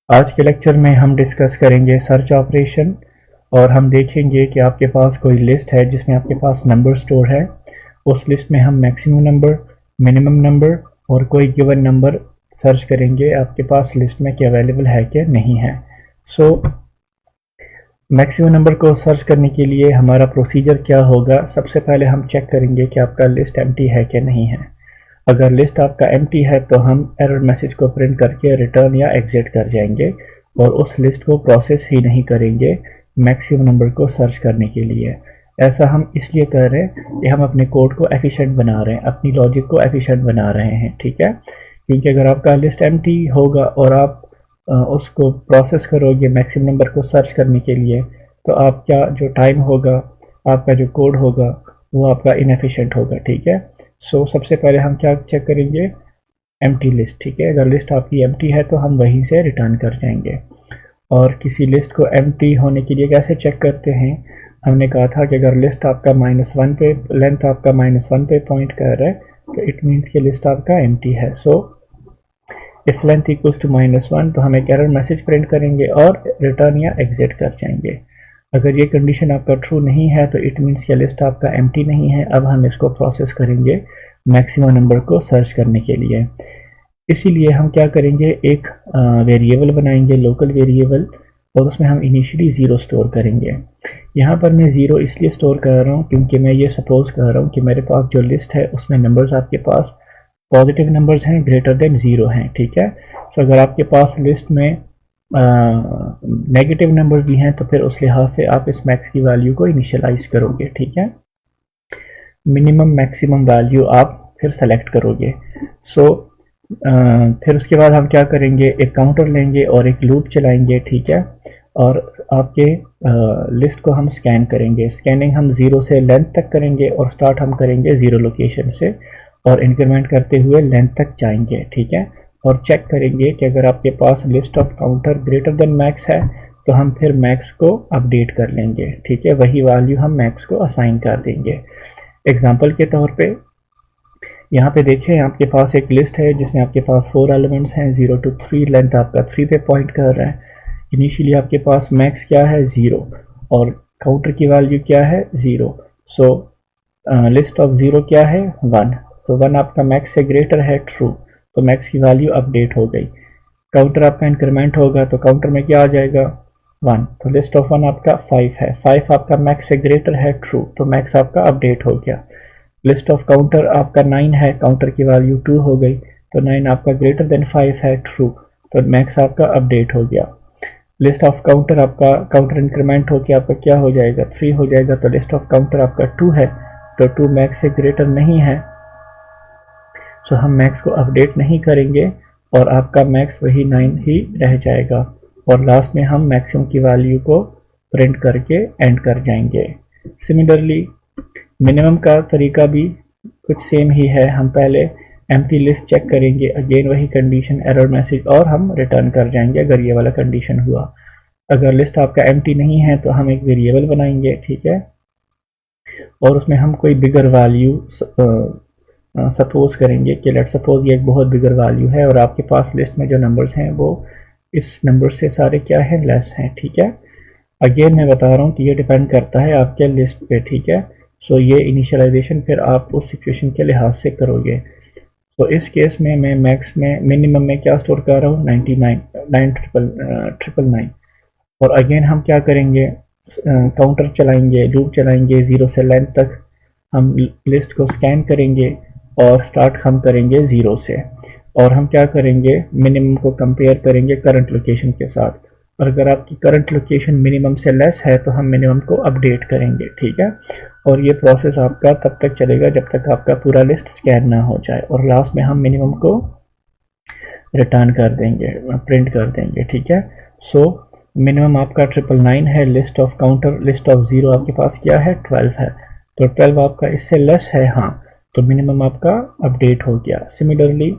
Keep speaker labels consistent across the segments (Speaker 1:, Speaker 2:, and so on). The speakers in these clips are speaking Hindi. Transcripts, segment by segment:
Speaker 1: आज के लेक्चर में हम डिस्कस करेंगे सर्च ऑपरेशन और हम देखेंगे कि आपके पास कोई लिस्ट है जिसमें आपके पास नंबर स्टोर है। उस लिस्ट में हम मैक्सिमम नंबर, मिनिमम नंबर और कोई गिवन नंबर सर्च करेंगे आपके पास लिस्ट में कि अवेलेबल है कि नहीं है। सो मैक्सिमम नंबर को सर्च करने के लिए हमारा प्रोसीजर क्या होगा। सबसे पहले हम चेक करेंगे कि आपका लिस्ट एम्प्टी है कि नहीं है। अगर लिस्ट आपका एम्प्टी है तो हम एरर मैसेज को प्रिंट करके रिटर्न या एग्जिट कर जाएंगे और उस लिस्ट को प्रोसेस ही नहीं करेंगे मैक्सिमम नंबर को सर्च करने के लिए। ऐसा हम इसलिए कर रहे हैं कि हम अपने कोड को एफिशिएंट बना रहे हैं, अपनी लॉजिक को एफिशिएंट बना रहे हैं, ठीक है। क्योंकि अगर आपका लिस्ट एम्प्टी होगा और आप उसको प्रोसेस करोगे मैक्सिमम नंबर को सर्च करने के लिए, तो आपका जो टाइम होगा, आपका जो कोड होगा, वो आपका इनएफिशिएंट होगा, ठीक है। सो सबसे पहले हम क्या चेक करेंगे, एम्प्टी लिस्ट, ठीक है। अगर लिस्ट आपकी एम्प्टी है तो हम वहीं से रिटर्न कर जाएंगे। और किसी लिस्ट को एम्प्टी होने के लिए कैसे चेक करते हैं, हमने कहा था कि अगर लिस्ट आपका -1 पे, लेंथ आपका -1 पे पॉइंट कर रहा है तो इट मीन्स कि लिस्ट आपका एम्प्टी है। So if length equals to -1 तो हम एक एरर मैसेज प्रिंट करेंगे और रिटर्न या एग्जिट कर जाएंगे। अगर ये कंडीशन आपका ट्रू नहीं है तो इट मीन्स कि लिस्ट आपका एम्प्टी नहीं है। अब हम इसको प्रोसेस करेंगे मैक्सिमम नंबर को सर्च करने के लिए। इसीलिए हम क्या करेंगे, एक वेरिएबल बनाएंगे, लोकल वेरिएबल, और उसमें हम इनिशियली 0 स्टोर करेंगे। यहाँ पर मैं 0 इसलिए स्टोर कर रहा हूँ क्योंकि मैं ये सपोज कर रहा हूँ कि मेरे पास जो लिस्ट है उसमें नंबर्स आपके पास पॉजिटिव नंबर्स हैं, ग्रेटर देन 0 हैं, ठीक है। तो अगर आपके पास लिस्ट में नेगेटिव नंबर्स भी हैं तो फिर उस लिहाज से आप इस मैक्स की वैल्यू को इनिशियलाइज करोगे, ठीक है। मिनिमम मैक्सिमम वैल्यू आप फिर सेलेक्ट करोगे। सो फिर उसके बाद हम क्या करेंगे, एक काउंटर लेंगे और एक लूप चलाएंगे, ठीक है। और आपके लिस्ट को हम स्कैन करेंगे। स्कैनिंग हम 0 से लेंथ तक करेंगे और स्टार्ट हम करेंगे 0 लोकेशन से और इंक्रीमेंट करते हुए लेंथ तक जाएंगे, ठीक है। और चेक करेंगे कि अगर आपके पास list of counter greater than max है तो हम फिर मैक्स को अपडेट कर लेंगे, ठीक है। वही वैल्यू हम मैक्स को असाइन कर देंगे। एग्जाम्पल के तौर पे यहाँ पे देखें, आपके पास एक लिस्ट है जिसमें आपके पास 4 एलिमेंट्स हैं, 0 to 3, लेंथ आपका 3 पे पॉइंट कर रहा है। इनिशियली आपके पास मैक्स क्या है, 0, और काउंटर की वैल्यू क्या है, 0। सो लिस्ट ऑफ 0 क्या है, 1। तो 1 आपका मैक्स से ग्रेटर है, ट्रू, तो मैक्स की वैल्यू अपडेट हो गई। काउंटर आपका इंक्रीमेंट होगा तो काउंटर में क्या आ जाएगा, 1, तो लिस्ट ऑफ 1 आपका 5 है। 5 आपका मैक्स से ग्रेटर है, ट्रू, तो मैक्स आपका अपडेट हो गया। लिस्ट ऑफ काउंटर आपका 9 है, काउंटर की वैल्यू 2 हो गई, तो 9 आपका ग्रेटर देन 5 है, ट्रू, तो मैक्स आपका अपडेट हो गया। लिस्ट ऑफ काउंटर आपका, काउंटर इंक्रीमेंट होकर आपका क्या हो जाएगा, 3 हो जाएगा, तो लिस्ट ऑफ काउंटर आपका 2 है, तो 2 मैक्स से ग्रेटर नहीं है, सो हम मैक्स को अपडेट नहीं करेंगे और आपका मैक्स वही 9 ही रह जाएगा। और लास्ट में हम मैक्सिमम की वैल्यू को प्रिंट करके एंड कर जाएंगे। सिमिलरली मिनिमम का तरीका भी कुछ सेम ही है। हम पहले एम्प्टी लिस्ट चेक करेंगे, अगेन वही कंडीशन, एरर मैसेज, और हम रिटर्न कर जाएंगे अगर ये वाला कंडीशन हुआ। अगर लिस्ट आपका एम्प्टी नहीं है तो हम एक वेरिएबल बनाएंगे, ठीक है, और उसमें हम कोई बिगर वैल्यू सपोज करेंगे कि लेट सपोज ये एक बहुत बिगर वैल्यू है और आपके पास लिस्ट में जो नंबर्स हैं वो इस नंबर से सारे क्या है, लेस हैं, ठीक है। अगेन मैं बता रहा हूँ कि ये डिपेंड करता है आपके लिस्ट पे, ठीक है। सो ये इनिशियलाइजेशन फिर आप उस सिचुएशन के लिहाज से करोगे। तो इस केस में मैं मैक्स में, मिनिमम में क्या स्टोर कर रहा हूँ, 99999। और अगेन हम क्या करेंगे, काउंटर चलाएंगे, लूप चलाएंगे 0 से लेंथ तक, हम लिस्ट को स्कैन करेंगे और स्टार्ट हम करेंगे 0 से। और हम क्या करेंगे, मिनिमम को कंपेयर करेंगे करंट लोकेशन के साथ, और अगर आपकी करंट लोकेशन मिनिमम से लेस है तो हम मिनिमम को अपडेट करेंगे, ठीक है। और ये प्रोसेस आपका तब तक चलेगा जब तक आपका पूरा लिस्ट स्कैन ना हो जाए, और लास्ट में हम मिनिमम को रिटर्न कर देंगे, प्रिंट कर देंगे, ठीक है। सो मिनिमम आपका 999 है, list of counter, list of 0 आपके पास क्या है, 12 है, तो 12 आपका इससे लेस है, हाँ, तो मिनिमम आपका अपडेट हो गया। सिमिलरली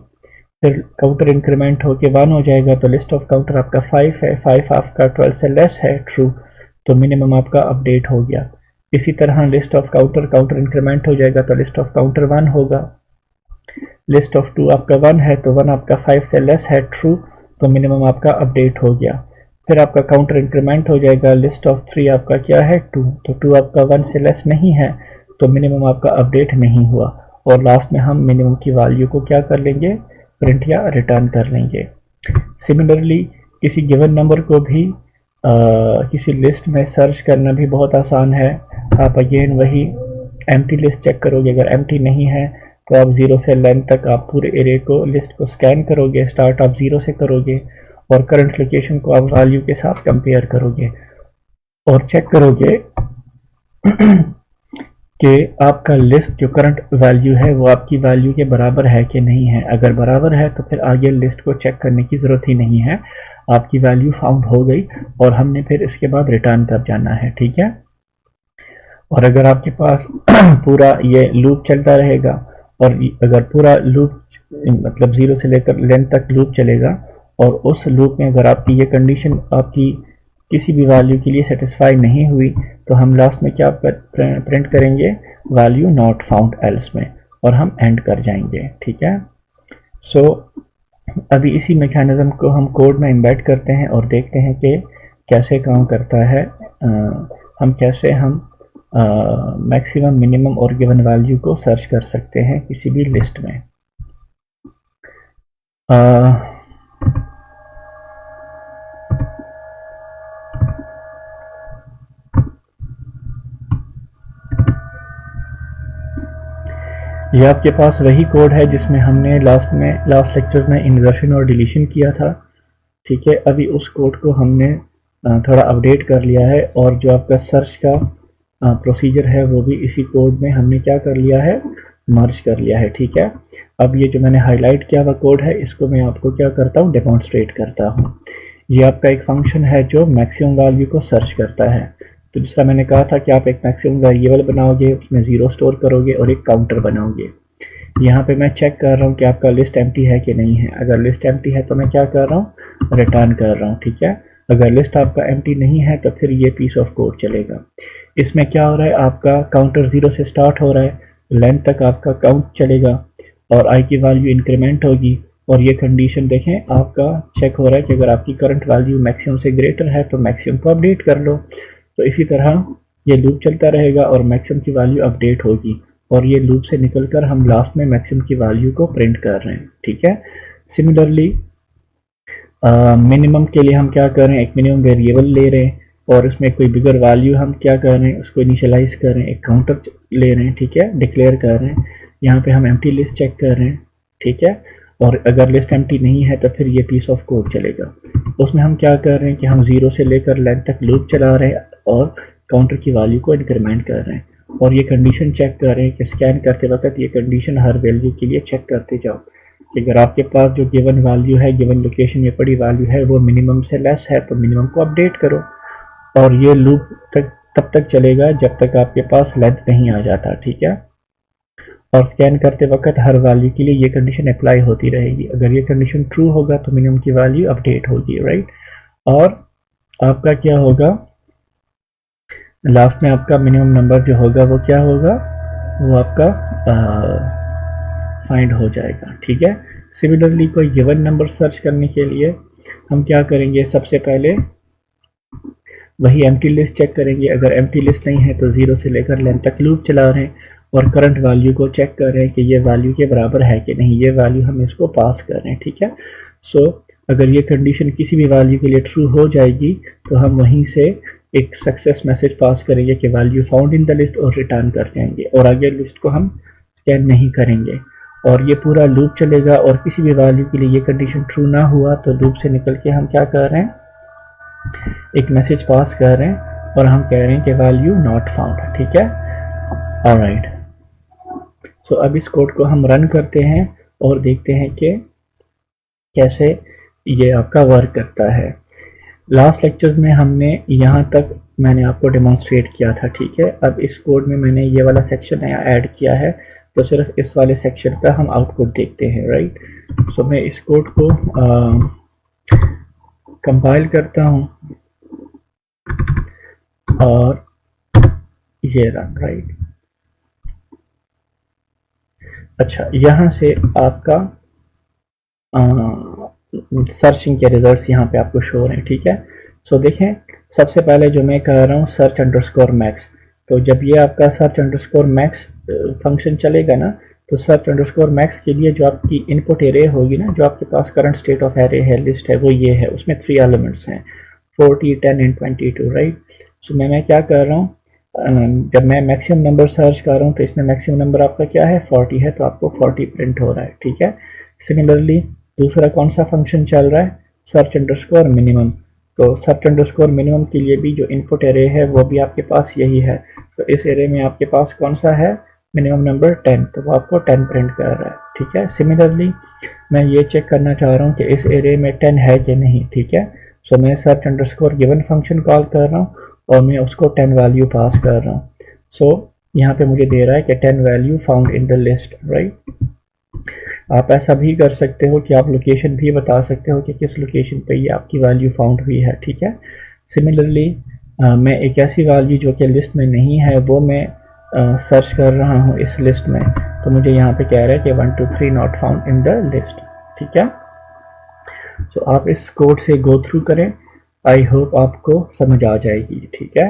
Speaker 1: फिर काउंटर इंक्रीमेंट होके 1 हो जाएगा, तो लिस्ट ऑफ काउंटर आपका 5 है, 5 आपका 12 से लेस है, ट्रू, तो मिनिमम आपका अपडेट हो गया। इसी तरह list of counter, counter increment हो जाएगा तो लिस्ट ऑफ काउंटर 1 होगा। लिस्ट ऑफ 2 आपका 1 है तो 1 आपका 5 से लेस है, ट्रू, तो मिनिमम आपका अपडेट हो गया। फिर आपका काउंटर इंक्रीमेंट हो जाएगा, लिस्ट ऑफ 3 आपका क्या है 2, तो 2 आपका 1 से लेस नहीं है तो मिनिमम आपका अपडेट नहीं हुआ। और लास्ट में हम मिनिमम की वैल्यू को क्या कर लेंगे, प्रिंट या रिटर्न कर लेंगे। सिमिलरली किसी गिवन नंबर को भी किसी लिस्ट में सर्च करना भी बहुत आसान है। आप अगेन वही एम्प्टी लिस्ट चेक करोगे, अगर एम्प्टी नहीं है तो आप 0 से लेंथ तक आप पूरे एरे को लिस्ट को स्कैन करोगे, स्टार्ट आप 0 से करोगे और करंट लोकेशन को आप वैल्यू के साथ कंपेयर करोगे और चेक करोगे कि आपका लिस्ट जो करंट वैल्यू है वो आपकी वैल्यू के बराबर है कि नहीं है। अगर बराबर है तो फिर आगे लिस्ट को चेक करने की ज़रूरत ही नहीं है, आपकी वैल्यू फाउंड हो गई और हमने फिर इसके बाद रिटर्न कर जाना है, ठीक है। और अगर आपके पास पूरा ये लूप चलता रहेगा और अगर पूरा लूप मतलब 0 से लेकर लेंथ तक लूप चलेगा और उस लूप में अगर आपकी ये कंडीशन आपकी किसी भी वैल्यू के लिए सेटिस्फाई नहीं हुई तो हम लास्ट में क्या प्रिंट करेंगे, वैल्यू नॉट फाउंड एल्स में, और हम एंड कर जाएंगे, ठीक है। सो अभी इसी मैकेनिज्म को हम कोड में एम्बेड करते हैं और देखते हैं कि कैसे काम करता है। हम कैसे मैक्सिमम मिनिमम और गिवन वैल्यू को सर्च कर सकते हैं किसी भी लिस्ट में। ये आपके पास वही कोड है जिसमें हमने लास्ट लेक्चर में इंसर्शन और डिलीशन किया था, ठीक है। अभी उस कोड को हमने थोड़ा अपडेट कर लिया है और जो आपका सर्च का प्रोसीजर है वो भी इसी कोड में हमने क्या कर लिया है, मर्ज कर लिया है, ठीक है। अब ये जो मैंने हाईलाइट किया हुआ कोड है इसको मैं आपको क्या करता हूँ, डेमोन्स्ट्रेट करता हूँ। ये आपका एक फंक्शन है जो मैक्सिमम वैल्यू को सर्च करता है। तो जिसका मैंने कहा था कि आप एक मैक्सिमम वेरिएबल बनाओगे, उसमें 0 स्टोर करोगे और एक काउंटर बनाओगे। यहाँ पे मैं चेक कर रहा हूँ कि आपका लिस्ट एम्प्टी है कि नहीं है। अगर लिस्ट एम्प्टी है तो मैं क्या कर रहा हूँ, रिटर्न कर रहा हूँ, ठीक है। अगर लिस्ट आपका एम्प्टी नहीं है तो फिर ये पीस ऑफ कोड चलेगा। इसमें क्या हो रहा है, आपका काउंटर 0 से स्टार्ट हो रहा है, लेंथ तक आपका काउंट चलेगा और आई की वैल्यू इंक्रीमेंट होगी और ये कंडीशन देखें आपका चेक हो रहा है कि अगर आपकी करंट वैल्यू मैक्सिमम से ग्रेटर है तो मैक्सिमम को अपडेट कर लो। तो इसी तरह ये लूप चलता रहेगा और मैक्सिमम की वैल्यू अपडेट होगी और ये लूप से निकलकर हम लास्ट में मैक्सिमम की वैल्यू को प्रिंट कर रहे हैं, ठीक है। सिमिलरली मिनिमम के लिए हम क्या कर रहे हैं, एक मिनिमम वेरिएबल ले रहे हैं और इसमें कोई बिगर वैल्यू हम क्या कर रहे हैं, उसको इनिशियलाइज कर रहे हैं, एक काउंटर ले रहे हैं, ठीक है, डिक्लेयर कर रहे हैं। यहाँ पे हम एम्प्टी लिस्ट चेक कर रहे हैं, ठीक है। और अगर लिस्ट एम्प्टी नहीं है तो फिर ये पीस ऑफ कोड चलेगा। उसमें हम क्या कर रहे हैं कि हम 0 से लेकर लेंथ तक लूप चला रहे हैं और काउंटर की वैल्यू को इंक्रीमेंट कर रहे हैं और ये कंडीशन चेक कर रहे हैं कि स्कैन करते वक्त ये कंडीशन हर वैल्यू के लिए चेक करते जाओ कि अगर आपके पास जो गिवन वैल्यू है, गिवन लोकेशन में पड़ी वैल्यू है वो मिनिमम से लेस है तो मिनिमम को अपडेट करो। और ये लूप तब तक चलेगा जब तक आपके पास लेंथ नहीं आ जाता, ठीक है। और स्कैन करते वक्त हर वैल्यू के लिए ये कंडीशन अप्लाई होती रहेगी। अगर ये कंडीशन ट्रू होगा तो मिनिमम की वैल्यू अपडेट होगी, राइट। और आपका क्या होगा, लास्ट में आपका मिनिमम नंबर जो होगा वो क्या होगा, वो आपका फाइंड हो जाएगा, ठीक है। सिमिलरली कोई गिवन नंबर सर्च करने के लिए हम क्या करेंगे, सबसे पहले वही एम्प्टी लिस्ट चेक करेंगे। अगर एम्प्टी लिस्ट नहीं है तो 0 से लेकर लेंथ तक लूप चला रहे हैं और करंट वैल्यू को चेक कर रहे हैं कि ये वैल्यू के बराबर है कि नहीं, ये वैल्यू हम इसको पास कर रहे हैं, ठीक है। सो अगर ये कंडीशन किसी भी वैल्यू के लिए ट्रू हो जाएगी तो हम वहीं से एक सक्सेस मैसेज पास करेंगे कि value found in the list और रिटर्न कर जाएंगे और आगे लिस्ट को हम स्कैन नहीं करेंगे और ये पूरा लूप चलेगा। और किसी भी वैल्यू के लिए ये कंडीशन ट्रू ना हुआ तो लूप से निकल के हम क्या कर रहे हैं, एक मैसेज पास कर रहे हैं और हम कह रहे हैं कि वैल्यू नॉट फाउंड, ठीक है। ऑलराइट, सो अब इस कोड को हम रन करते हैं और देखते हैं कि कैसे ये आपका वर्क करता है। लास्ट लेक्चर्स में हमने यहाँ तक मैंने आपको डेमोन्स्ट्रेट किया था, ठीक है। अब इस कोड में मैंने ये वाला सेक्शन नया ऐड किया है तो सिर्फ इस वाले सेक्शन का हम आउटपुट देखते हैं, राइट। सो मैं इस कोड को कंपाइल करता हूँ और ये रन, राइट। अच्छा, यहाँ से आपका सर्चिंग के रिजल्ट्स यहाँ पे आपको शो हो रहे हैं, ठीक है। सो देखें, सबसे पहले जो मैं कर रहा हूँ सर्च अंडरस्कोर मैक्स, तो जब ये आपका सर्च अंडरस्कोर मैक्स फंक्शन चलेगा ना, तो सर्च अंडरस्कोर मैक्स के लिए जो आपकी इनपुट एरे होगी ना, जो आपके पास करंट स्टेट ऑफ एरे है, लिस्ट है, वो ये है, उसमें 3 एलिमेंट्स हैं, 40, 10 एंड 22, राइट। सो मैं क्या कर रहा हूँ, जब मैं मैक्सिमम नंबर सर्च कर रहा हूँ तो इसमें मैक्सिमम नंबर आपका क्या है, 40 है, तो आपको 40 प्रिंट हो रहा है, ठीक है। सिमिलरली दूसरा कौन सा फंक्शन चल रहा है, सर्च अंडरस्कोर मिनिमम, तो सर्च अंडरस्कोर मिनिमम के लिए भी जो इनपुट एरे है वो भी आपके पास यही है, तो इस एरे में आपके पास कौन सा है, मिनिमम नंबर 10, तो वो आपको 10 प्रिंट कर रहा है, ठीक है। सिमिलरली मैं ये चेक करना चाह रहा हूँ कि इस एरे में 10 है कि नहीं, ठीक है। सो मैं search underscore given function call कर रहा हूँ और मैं उसको 10 वैल्यू पास कर रहा हूँ। सो यहाँ पे मुझे दे रहा है कि 10 value found in the list, right. आप ऐसा भी कर सकते हो कि आप लोकेशन भी बता सकते हो कि किस लोकेशन पे ये आपकी वैल्यू फाउंड हुई है, ठीक है। सिमिलरली मैं एक ऐसी वैल्यू जो कि लिस्ट में नहीं है वो मैं सर्च कर रहा हूँ इस लिस्ट में, तो मुझे यहाँ पे कह रहा है कि 1 2 3 not found in the list, ठीक है। सो आप इस कोड से गो थ्रू करें, आई होप आपको समझ आ जाएगी, ठीक है।